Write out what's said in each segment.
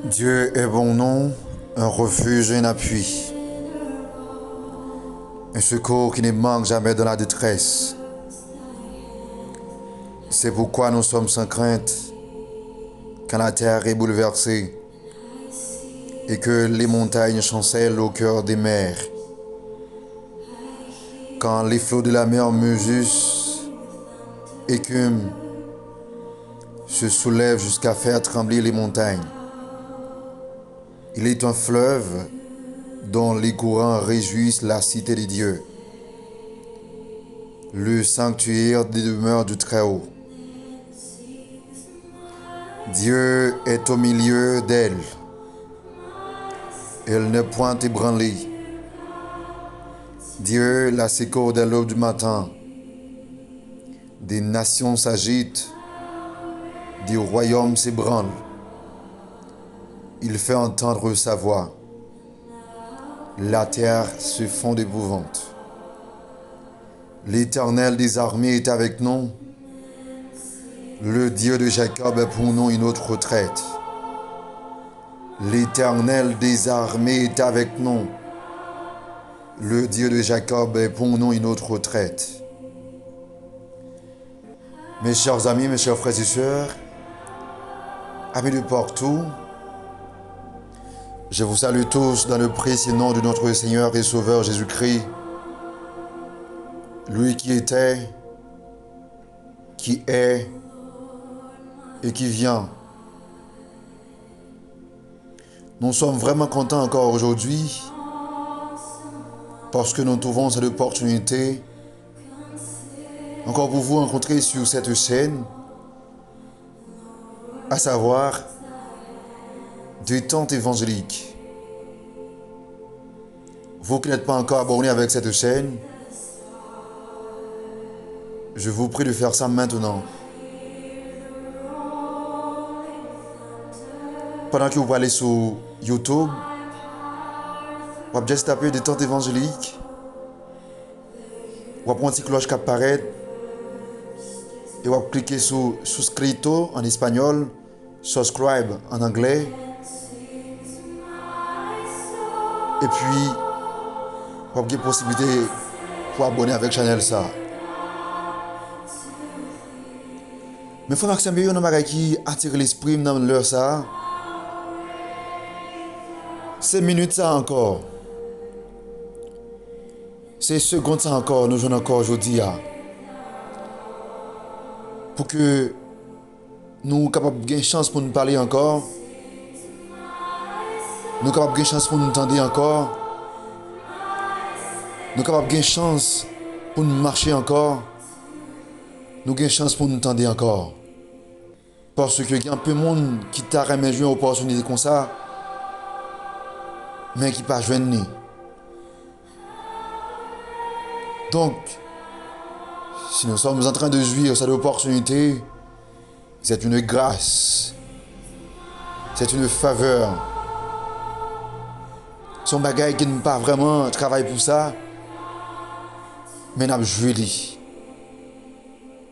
Dieu est bon nom, un refuge et un appui, un secours qui ne manque jamais dans la détresse. C'est pourquoi nous sommes sans crainte quand la terre est bouleversée et que les montagnes chancellent au cœur des mers. Quand les flots de la mer Musus écument, se soulèvent jusqu'à faire trembler les montagnes. Il est un fleuve dont les courants réjouissent la cité de Dieu, le sanctuaire des demeures du Très-Haut. Dieu est au milieu d'elle. Elle n'est point ébranlée. Dieu la secourt dès l'aube du matin. Des nations s'agitent, des royaumes s'ébranlent. Il fait entendre sa voix. La terre se fond d'épouvante. L'Éternel des armées est avec nous. Le Dieu de Jacob est pour nous une autre retraite. L'Éternel des armées est avec nous. Le Dieu de Jacob est pour nous une autre retraite. Mes chers amis, mes chers frères et sœurs, amis de partout, je vous salue tous dans le précieux nom de notre Seigneur et Sauveur Jésus-Christ, lui qui était, qui est et qui vient. Nous sommes vraiment contents encore aujourd'hui parce que nous trouvons cette opportunité encore pour vous rencontrer sur cette chaîne, à savoir Détente évangélique. Vous qui n'êtes pas encore abonnés avec cette chaîne, je vous prie de faire ça maintenant. Pendant que vous allez sur YouTube, vous allez juste taper Détente évangélique. Vous allez prendre une petite cloche qui apparaît et vous allez cliquer sur Suscrito en espagnol, Subscribe en anglais. Et puis, vous avez la possibilité pour abonner avec la chaîne ça. Mais il faut Maxime, il y a un bagage qui attire l'esprit dans l'heure ça. 5 minutes ça encore. 5 secondes ça encore, nous jouons encore aujourd'hui. Pour que nous soyons capables de gagner chance pour nous parler encore. Nous sommes capables de gagner chance pour nous entendre encore. Nous sommes capables de gagner chance pour nous marcher encore. Nous avons chance pour nous entendre encore. Parce qu'il y a un peu de monde qui t'a remis une opportunité comme ça, mais qui n'a pas joué. Donc, si nous sommes en train de jouir cette opportunité, c'est une grâce. C'est une faveur. Son bagage qui n'est pas vraiment travail pour ça, mais n'a pas joué.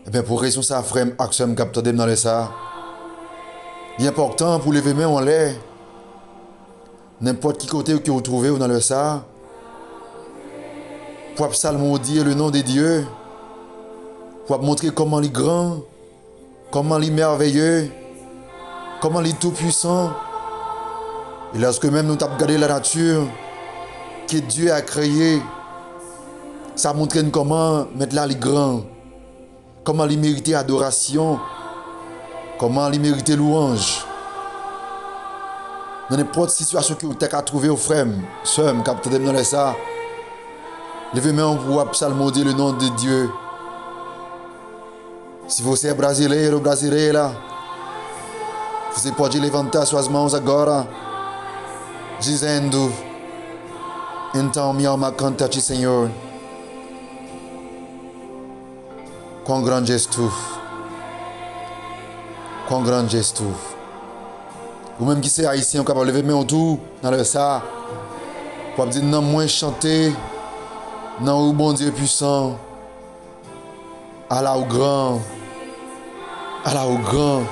Et bien pour raison ça, frère, action capteur dans le ça. Il est important pour lever main en l'air. N'importe qui côté que vous trouvez dans le ça. Pour psalmodier le nom de Dieu. Pour montrer comment il est grand, comment il est merveilleux, comment il est tout puissant. Et lorsque même nous avons regardé la nature que Dieu a créée, ça montre comment maintenant il est grand, comment il mérite adoration, comment il mérite louange. Dans n'importe situation que vous avez trouvé au frère, soeur, capteur dans ça, levez-moi pour psalmodier le nom de Dieu. Se você é brasileiro ou brasileira, você pode levantar suas mãos agora, dizendo: então minha alma canta a ti, Senhor. Quão grande és tu, quão grande és tu. Ou même qui c'est haïtien, capable de lever mes tout dans le ça, pour dire non, moins chanter, non, au bon Dieu puissant, Allah au grand, Allah au grand.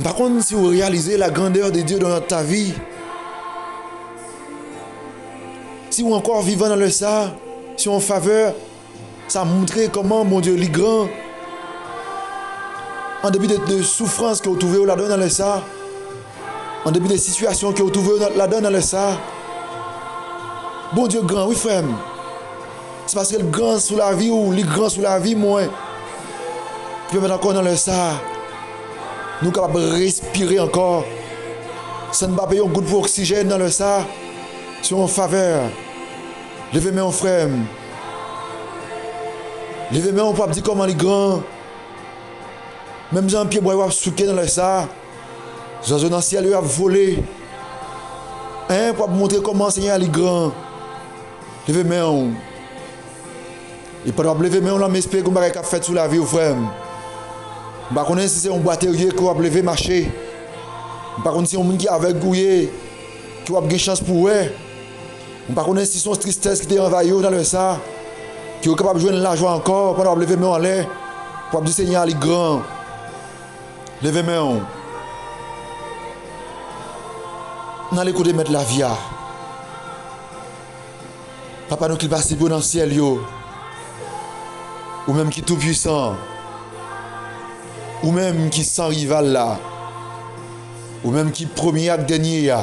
Par contre, si vous réalisez la grandeur de Dieu dans ta vie, si vous encore vivant dans le ça, si on faveur, ça montre comment mon Dieu est grand. En début de souffrances que vous trouvez là-dedans dans le ça, en début de situations que vous trouvez là-dedans dans le ça, bon Dieu grand, oui frère. C'est parce que le grand sous la vie ou le grand sous la vie, moi, qui peut mettre encore dans le ça, nous sommes capables de respirer encore. Ça ne va pas payer un goût d'oxygène dans le ça, sur en faveur. Levez-moi mon frère. Levez-moi, on peut dire comment il est grand. Même Jean-Pierre Bois va souquer dans le ça. Jean-Jean dans le ciel, il va voler. Hein, pour montrer comment le Seigneur est grand. Levez-moi. Et pendant que levez-moi, on l'a m'espère qu'on va faire sous la vie, frère. Par contre, si c'est un boitérier qui va lever marcher. Par contre, si c'est un monde qui est avec gouillé, qui va avoir une chance pour eux. Par contre, si c'est une tristesse qui est envahie dans le ça, qui est capable de jouer l'argent encore, pendant que lever-moi en l'air, pour dire Seigneur, il est grand. Levez-moi. On a l'écoute de mettre la vie. Papa, nous qui passe dans le ciel, yo. Ou même qui est tout puissant. Ou même qui sans rival là. Ou même qui premier et dernier.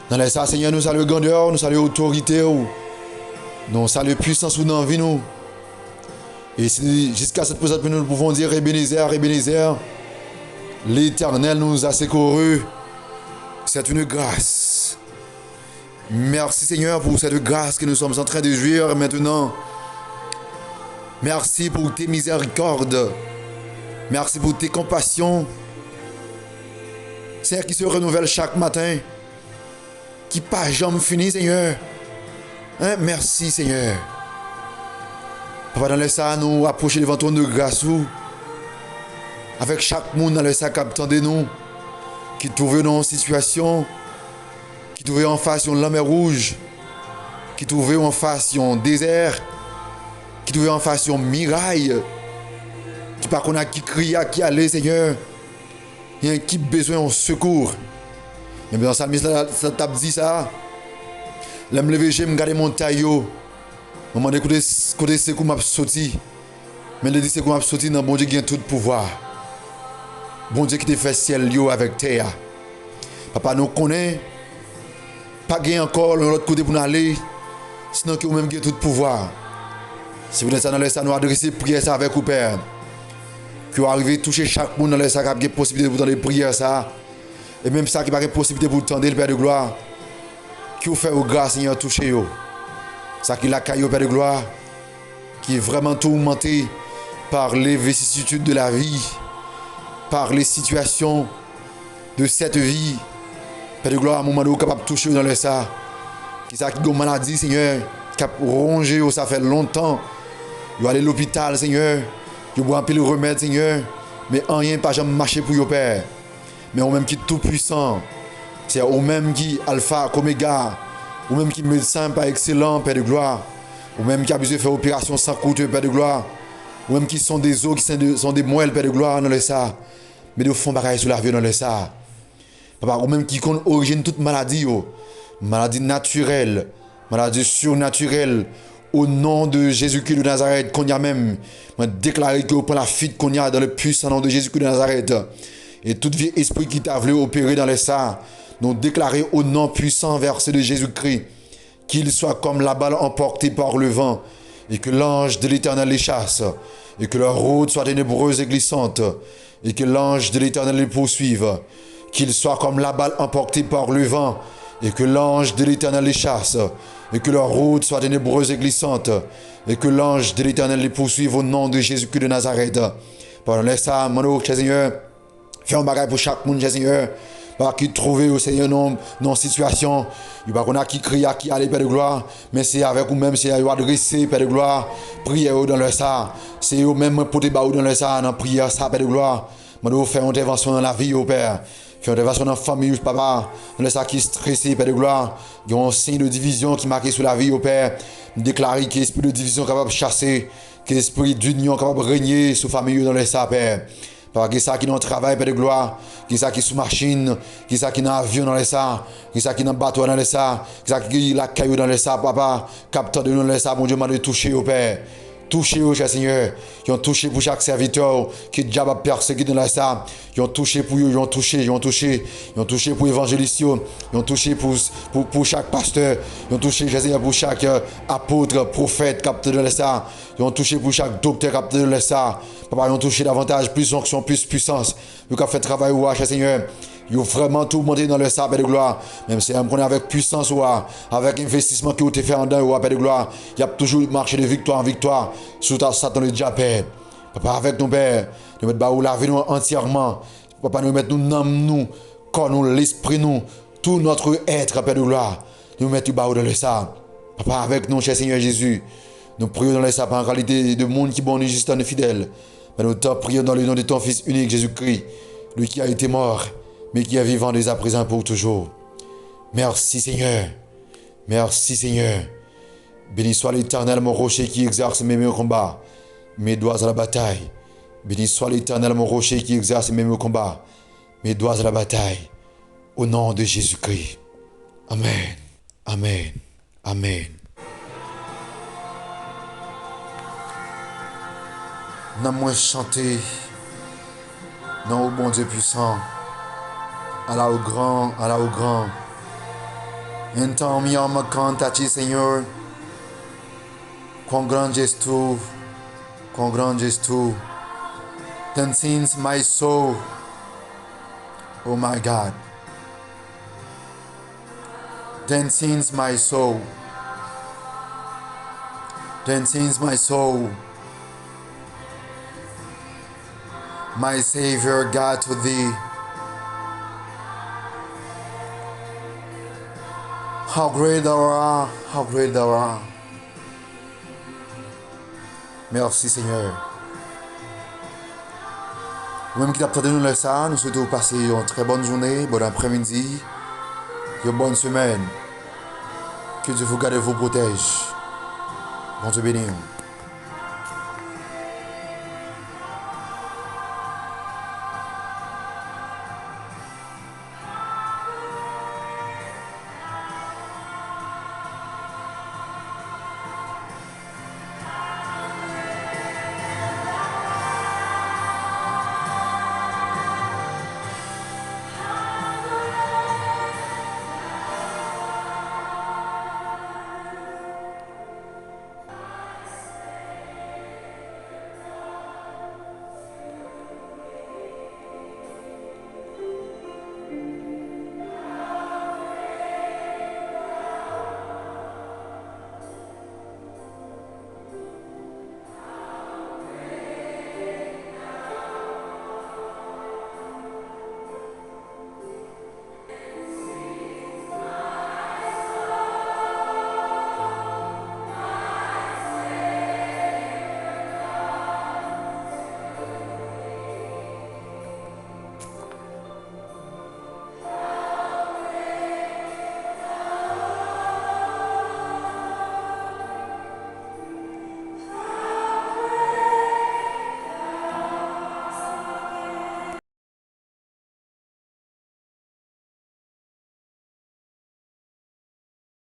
Dans les ça, Seigneur, nous saluons grandeur, nous saluons autorité. Nous saluons puissance ou dans la vie. Nous. Et jusqu'à cette présence, nous pouvons dire Ebenezer, Ebenezer. L'Éternel nous a secourus. C'est une grâce. Merci Seigneur pour cette grâce que nous sommes en train de jouir maintenant. Merci pour tes miséricordes. Merci pour tes compassions. Seigneur qui se renouvelle chaque matin. Qui pas jamais fini Seigneur. Hein? Merci Seigneur. Papa dans le ça nous approcher devant ton de grâce. Avec chaque monde dans le sac attendez nous. Qui trouve dans une situation. Qui trouve en face la mer rouge. Qui trouve en face un désert. Qui trouve en face un miraille. Qui par contre qui crie, qui allait Seigneur. Il y a qui besoin de secours. Mais dans ça t'a dit ça. Là me lever, je me garder mon taillot. Maman écoutez côté secours m'a sorti. Mais le dit secours m'a sorti dans bon Dieu qui a tout pouvoir. Bon Dieu qui te fait ciel yo avec terre. Papa nous connaît pas gain encore l'autre côté pour nous aller. Sinon que vous-même qui tout pouvoir. Si vous êtes dans le ça nous adresser prière ça avec vous Père. Que vous arrivez toucher chaque monde dans le ça qui a possibilité de vous donner prière ça. Et même ça qui pas possibilité pour tendre le Père de gloire. Qui vous fait au grâce Seigneur toucher yo. Ça qui la caille au Père de gloire qui est vraiment tourmenté par les vicissitudes de la vie, par les situations de cette vie. Père de gloire, à un moment donné, capable de toucher dans le ça. Qui ça qui a une maladie, Seigneur, qui a rongé, ça fait longtemps. Il va aller à l'hôpital, Seigneur. Il va un peu le remède, Seigneur. Mais rien pas jamais marché pour vous, Père. Mais au même qui est tout puissant. C'est au même qui alpha, oméga. Ou même qui médecin pas excellent, Père de gloire. Ou même qui a besoin de faire opération sans coûteux, Père de gloire. Ou même qui sont des os, qui sont des moelles, Père de gloire, dans le ça. Mais de fond pareil sur la vie dans le ça. Papa, ou même qui connaît origine toute maladie, maladie naturelle, maladie surnaturelle, au nom de Jésus-Christ de Nazareth, qu'on y a même déclaré que pour la fuite qu'on y a dans le puissant nom de Jésus-Christ de Nazareth. Et tout vieux esprit qui t'a voulu opérer dans le ça, nous déclarer au nom puissant versé de Jésus-Christ, qu'il soit comme la balle emportée par le vent, et que l'ange de l'Éternel les chasse, et que leur route soit ténébreuse et glissante, et que l'ange de l'Éternel les poursuive, qu'il soit comme la balle emportée par le vent, et que l'ange de l'Éternel les chasse, et que leur route soit ténébreuse et glissante, et que l'ange de l'Éternel les poursuive au nom de Jésus-Christ de Nazareth. Pendant ça, mon Seigneur, fais un bagage pour chaque monde, Seigneur, par qui trouver au Seigneur dans situation, il va qu'on a qui crie, qui allait, Père de gloire, mais c'est avec vous-même, c'est à adresser, Père de gloire, prière dans le ça, c'est eux-mêmes pour te battre dans le ça, dans prière ça, Père de gloire, je faire une intervention dans la vie, au Père. Fais une intervention dans la famille, papa. Dans le sac qui est stressé, Père de gloire. Il y a un signe de division qui est marqué sur la vie, au Père. Déclarer que l'esprit de division est capable de chasser. Que l'esprit d'union est capable de régner sur la famille dans le sac, Père. Papa, qui ça qui dans le travail, Père de gloire, qui ça qui sous machine, qui ça qui dans avion dans les ça, qui ça qui dans bateau dans les ça, qui ça qui la caillou dans les ça, papa, capteur de nous dans les ça, mon Dieu, m'a de toucher au Père. Touchez, cher Seigneur. Ils ont touché pour chaque serviteur qui est déjà persécuté dans ça. Ils ont touché pour eux, ils ont touché pour l'évangéliste, ils ont touché pour chaque pasteur, ils ont touché, cher Seigneur, pour chaque apôtre, prophète, capteur de ça. Ils ont touché pour chaque docteur, capteur de ça. Papa, ils ont touché davantage, plus onction, plus puissance. Ils ont fait travail, cher Seigneur. Ils ont vraiment tout monté dans le sable de gloire. Même si on est avec puissance ou avec investissement qui ont été fait en dedans ou de gloire, il y a toujours marché de victoire en victoire. Sous ta Satan le déjà Père. Papa, avec nous, Père, nous mettons la vie nous entièrement. Papa, nous mettons nous, corps nous, l'esprit nous, tout notre être, Père de gloire. Nous mettons dans le sable. Papa, avec nous, cher Seigneur Jésus. Nous prions dans le sable en qualité de monde qui est bon et juste et fidèle. Mais nous te prions dans le nom de ton Fils unique, Jésus-Christ, lui qui a été mort, mais qui est vivant dès à présent pour toujours. Merci Seigneur. Merci Seigneur. Béni soit l'Éternel, mon rocher qui exerce mes meilleurs combats, mes doigts à la bataille. Béni soit l'Éternel, mon rocher qui exerce mes meilleurs combats, mes doigts à la bataille. Au nom de Jésus-Christ. Amen. Amen. Amen. N'a moins chanté, non au bon Dieu puissant. Allah au grand, Allah au grand. Então me ama canta a ti, Senhor. Quão grande és tu, quão grande és tu. Then sings my soul, oh my God. Then sings my soul. Then sings my soul. My Savior God to thee. How great thou art, how great thou art. Merci Seigneur. Vous-même qui t'attendez nous ça, nous souhaitons passer une très bonne journée, bon après-midi, une bonne semaine. Que Dieu vous garde et vous protège. Bon Dieu béni.